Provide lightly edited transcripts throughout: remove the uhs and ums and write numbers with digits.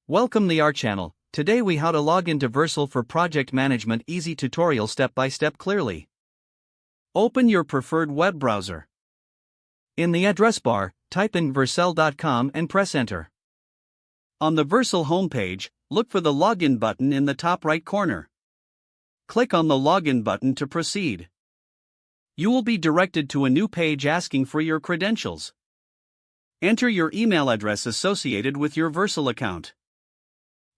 Welcome to our channel. Today we how to log into Vercel for project management. Easy tutorial step by step clearly. Open your preferred web browser. In the address bar, type in vercel.com and press enter. On the Vercel homepage, look for the login button in the top right corner. Click on the login button to proceed. You will be directed to a new page asking for your credentials. Enter your email address associated with your Vercel account.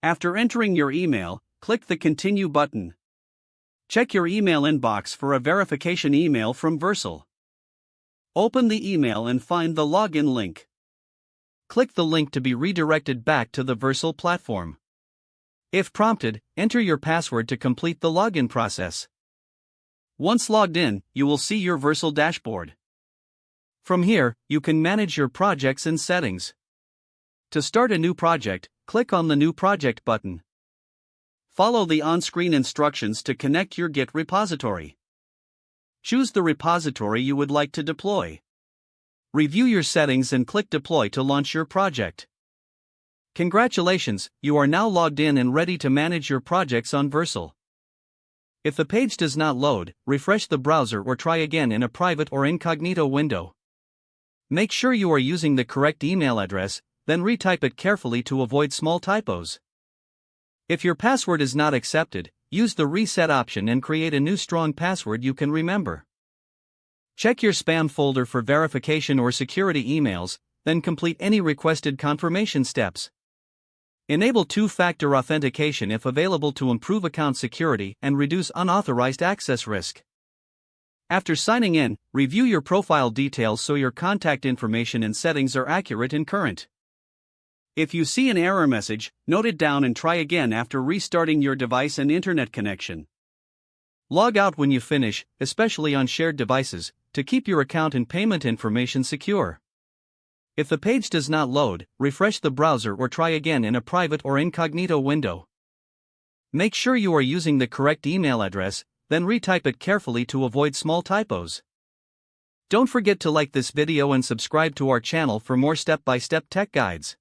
After entering your email, click the Continue button. Check your email inbox for a verification email from Vercel. Open the email and find the login link. Click the link to be redirected back to the Vercel platform. If prompted, enter your password to complete the login process. Once logged in, you will see your Vercel dashboard. From here, you can manage your projects and settings. To start a new project, click on the New Project button. Follow the on-screen instructions to connect your Git repository. Choose the repository you would like to deploy. Review your settings and click Deploy to launch your project. Congratulations, you are now logged in and ready to manage your projects on Vercel. If the page does not load, refresh the browser or try again in a private or incognito window. Make sure you are using the correct email address, then retype it carefully to avoid small typos. If your password is not accepted, use the reset option and create a new strong password you can remember. Check your spam folder for verification or security emails, then complete any requested confirmation steps. Enable two-factor authentication if available to improve account security and reduce unauthorized access risk. After signing in, review your profile details so your contact information and settings are accurate and current. If you see an error message, note it down and try again after restarting your device and internet connection. Log out when you finish, especially on shared devices, to keep your account and payment information secure. If the page does not load, refresh the browser or try again in a private or incognito window. Make sure you are using the correct email address, then retype it carefully to avoid small typos. Don't forget to like this video and subscribe to our channel for more step-by-step tech guides.